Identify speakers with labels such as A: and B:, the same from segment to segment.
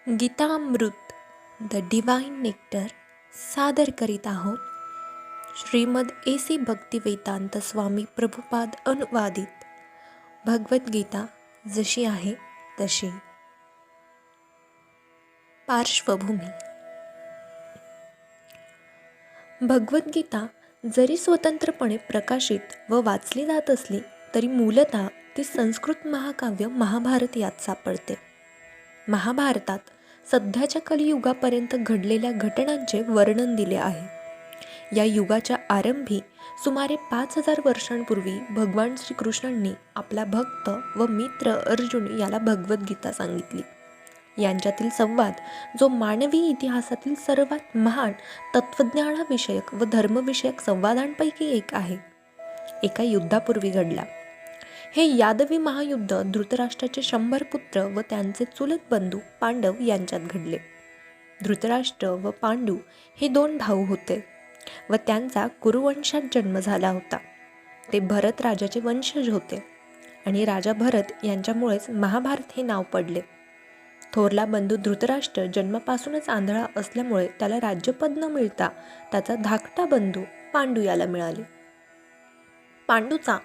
A: गीतामृत the divine nectar सादर करीत आहोत श्रीमद AC भक्तिवेदांत स्वामी प्रभुपाद अनुवादित भगवद्गीता जशी आहे तशी. पार्श्वभूमी. भगवद्गीता जरी स्वतंत्रपणे प्रकाशित व वाचली जात असली तरी मूलतः ती संस्कृत महाकाव्य महाभारत यात सापडते. महाभारतात सध्याच्या कलियुगापर्यंत घडलेल्या घटनांचे वर्णन दिले आहे. या युगाच्या आरंभी सुमारे 5000 वर्षांपूर्वी भगवान श्रीकृष्णांनी आपला भक्त व मित्र अर्जुन याला भगवद्गीता सांगितली. यांच्यातील संवाद जो मानवी इतिहासातील सर्वात महान तत्त्वज्ञानाविषयक व धर्मविषयक संवादांपैकी एक आहे, एका युद्धापूर्वी घडला. हे यादवी महायुद्ध धृतराष्ट्राचे 100 पुत्र व त्यांचे चुलत बंधू पांडव यांच्यात घडले. धृतराष्ट्र व पांडू हे 2 भाऊ होते व त्यांचा कुरुवंशात जन्म झाला होता. ते भरत राजाचे वंशज होते आणि राजा भरत यांच्यामुळेच महाभारत हे नाव पडले. थोरला बंधू धृतराष्ट्र जन्मापासूनच आंधळा असल्यामुळे त्याला राज्यपद न मिळता त्याचा धाकटा बंधू पांडू याला मिळाले. पांडूचा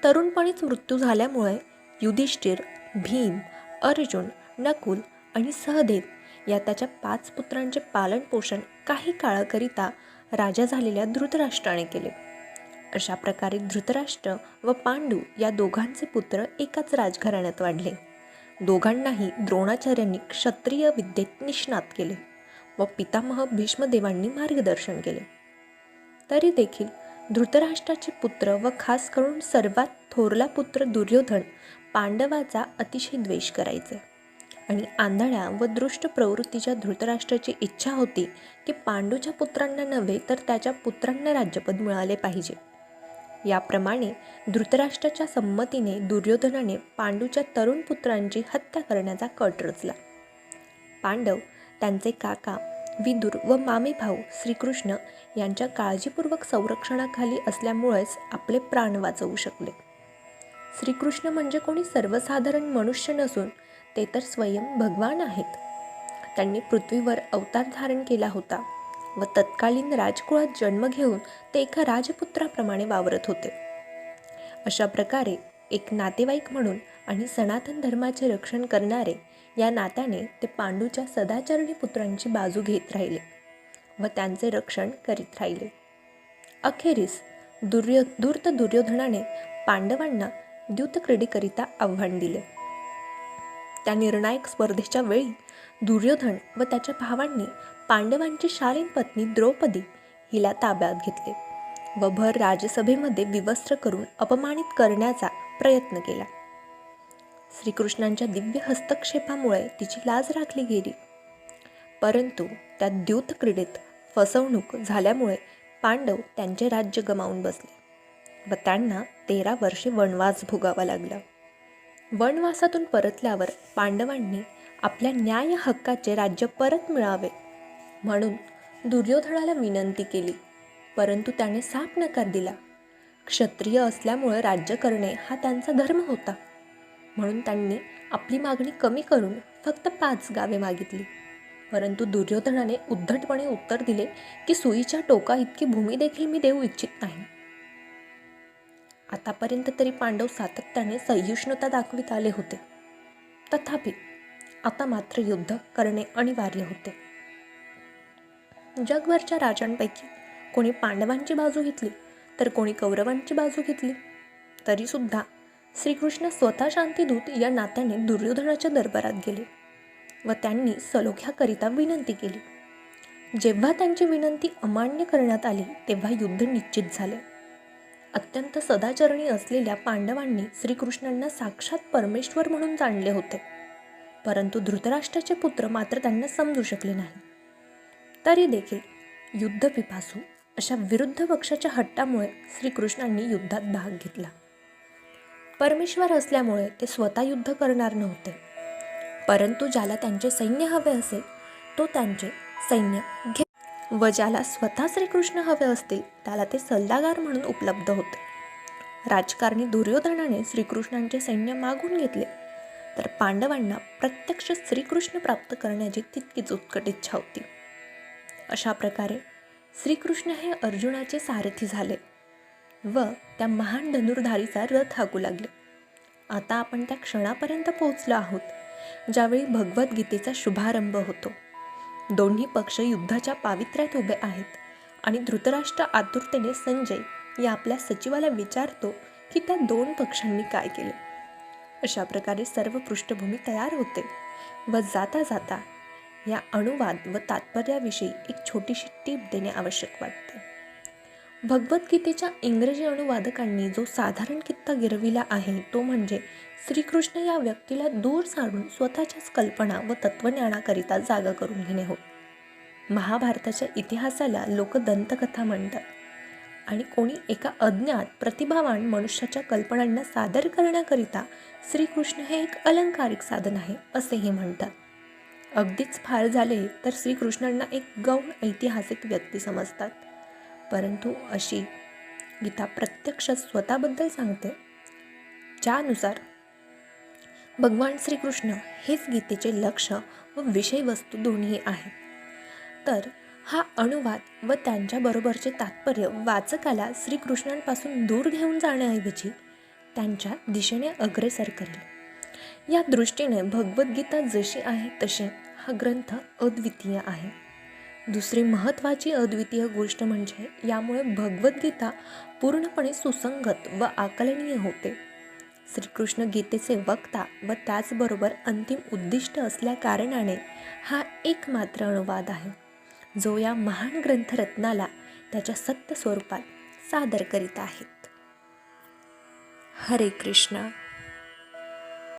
A: तरुणपणीच मृत्यू झाल्यामुळे युधिष्ठिर, भीम, अर्जुन, नकुल आणि सहदेव या त्याच्या 5 पुत्रांचे पालन पोषण काही काळाकरिता राजा झालेल्या धृतराष्ट्राने केले. अशा प्रकारे धृतराष्ट्र व पांडू या दोघांचे पुत्र एकाच राजघराण्यात वाढले. दोघांनाही द्रोणाचार्यांनी क्षत्रिय विद्येत निष्णात केले व पितामह भीष्मदेवांनी मार्गदर्शन केले. तरी देखील धृतराष्ट्राचे पुत्र व खास करून सर्वात थोरला पुत्र दुर्योधन पांडवाचा अतिशय द्वेष करायचे आणि आंधळ्या व दृष्ट प्रवृत्तीच्या धृतराष्ट्राची इच्छा होती की पांडूच्या पुत्रांना नव्हे तर त्याच्या पुत्रांना राज्यपद मिळाले पाहिजे. याप्रमाणे धृतराष्ट्राच्या संमतीने दुर्योधनाने पांडूच्या तरुण पुत्रांची हत्या करण्याचा कट रचला. पांडव त्यांचे काका विदुर व मामे भाऊ श्रीकृष्ण यांच्या काळजीपूर्वक संरक्षणाखाली असल्यामुळेच आपले प्राण वाचवू शकले. श्रीकृष्ण म्हणजे कोणी सर्वसाधारण मनुष्य नसून ते तर स्वयं भगवान आहेत. त्यांनी पृथ्वीवर अवतार धारण केला होता व तत्कालीन राजकुळात जन्म घेऊन ते एका राजपुत्राप्रमाणे वावरत होते. अशा प्रकारे एक नातेवाईक म्हणून आणि सनातन धर्माचे रक्षण करणारे या नात्याने ते पांडूच्या सदाचरणी पुत्रांची बाजू घेत राहिले व त्यांचे रक्षण करीत राहिले. अखेरीस धूर्त दुर्योधनाने पांडवांना द्यूतक्रीडेकरिता आव्हान दिले. त्या निर्णायक स्पर्धेच्या वेळी दुर्योधन व त्याच्या भावांनी पांडवांची शालीन पत्नी द्रौपदी हिला ताब्यात घेतले व भर राजसभेमध्ये विवस्त्र करून अपमानित करण्याचा प्रयत्न केला. श्रीकृष्णांच्या दिव्य हस्तक्षेपामुळे तिची लाज राखली गेली, परंतु त्या द्यूत क्रीडेत फसवणूक झाल्यामुळे पांडव त्यांचे राज्य गमावून बसले व त्यांना 13 वर्षे वनवास भोगावा लागला. वनवासातून परतल्यावर पांडवांनी आपल्या न्याय हक्काचे राज्य परत मिळावे म्हणून दुर्योधनाला विनंती केली, परंतु त्याने साफ नकार दिला. क्षत्रिय असल्यामुळे राज्य करणे हा त्यांचा धर्म होता म्हणून त्यांनी आपली मागणी कमी करून फक्त 5 गावे मागितली. परंतु दुर्योधनाने उद्धटपणे उत्तर दिले की सुईच्या टोका इतकी भूमी देखील मी देऊ इच्छित नाही. आतापर्यंत तरी पांडव सातत्याने सहिष्णुता दाखवित आले होते, तथापि आता मात्र युद्ध करणे अनिवार्य होते. जगभरच्या राजांपैकी कोणी पांडवांची बाजू घेतली तर कोणी कौरवांची बाजू घेतली. तरी सुद्धा श्रीकृष्ण स्वतः शांतीदूत या नात्याने दुर्योधनाच्या दरबारात गेले व त्यांनी सलोख्याकरिता विनंती केली. जेव्हा त्यांची विनंती अमान्य करण्यात आली तेव्हा युद्ध निश्चित झाले. अत्यंत सदाचरणी असलेल्या पांडवांनी श्रीकृष्णांना साक्षात परमेश्वर म्हणून जाणले होते, परंतु धृतराष्ट्राचे पुत्र मात्र त्यांना समजू शकले नाही. तरी देखील युद्धपिपासू अशा विरुद्ध पक्षाच्या हट्टामुळे श्रीकृष्णांनी युद्धात भाग घेतला. परमेश्वर असल्यामुळे ते स्वतः युद्ध करणार नव्हते, परंतु ज्याला त्यांचे सैन्य हवे असेल तो त्यांचे सैन्य घे व ज्याला स्वतः श्रीकृष्ण हवे असतील त्याला ते सल्लागार म्हणून उपलब्ध होते. राजकारणी दुर्योधनाने श्रीकृष्णांचे सैन्य मागून घेतले तर पांडवांना प्रत्यक्ष श्रीकृष्ण प्राप्त करण्याची तितकीच उत्कट इच्छा होती. अशा प्रकारे श्रीकृष्ण हे अर्जुनाचे सारथी झाले व त्या महान धनुर्धारीचा रथ हाकू लागले. आता आपण त्या क्षणापर्यंत पोहोचलो आहोत ज्यावेळी भगवद्गीतेचा शुभारंभ होतो. दोन्ही पक्ष युद्धाच्या पावित्र्यात उभे आहेत आणि धृतराष्ट्र आतुरतेने संजय या आपल्या सचिवाला विचारतो की त्या दोन पक्षांनी काय केले. अशा प्रकारे सर्व पृष्ठभूमी तयार होते व जाता जाता या अनुवाद व तात्पर्याविषयी एक छोटीशी टीप देणे आवश्यक वाटते. भगवद्गीतेच्या इंग्रजी अनुवादकांनी जो साधारण कित्ता गिरविला आहे तो म्हणजे श्रीकृष्ण या व्यक्तीला दूर सारून स्वतःच्याच कल्पना व तत्वज्ञानाकरिता जागा करून घेणे होय. महाभारताच्या इतिहासाला लोक दंतकथा म्हणतात आणि कोणी एका अज्ञात प्रतिभावान मनुष्याच्या कल्पनांना सादर करण्याकरिता श्रीकृष्ण हे एक अलंकारिक साधन आहे असेही म्हणतात. अगदीच फार झाले तर श्रीकृष्णांना एक गौण ऐतिहासिक व्यक्ती समजतात. परंतु अशी गीता प्रत्यक्ष स्वतःबद्दल सांगते, ज्यानुसार भगवान श्रीकृष्ण हेच गीतेचे लक्ष व विषयवस्तू दोन्ही आहेत. तर हा अनुवाद व त्यांच्याबरोबरचे तात्पर्य वाचकाला श्रीकृष्णांपासून दूर घेऊन जाण्याऐवजी त्यांच्या दिशेने अग्रेसर करेल. या दृष्टीने भगवद्गीता जशी आहे तशी हा ग्रंथ अद्वितीय आहे. दुसरी महत्त्वाची अद्वितीय गोष्ट म्हणजे यामुळे भगवद्गीता पूर्णपणे सुसंगत व आकलनीय होते. श्रीकृष्ण गीतेचे वक्ता व त्याचबरोबर अंतिम उद्दिष्ट असल्याकारणाने हा एकमात्र अनुवाद आहे जो या महान ग्रंथरत्नाला त्याच्या सत्य स्वरूपात सादर करीत आहेत. हरे कृष्ण.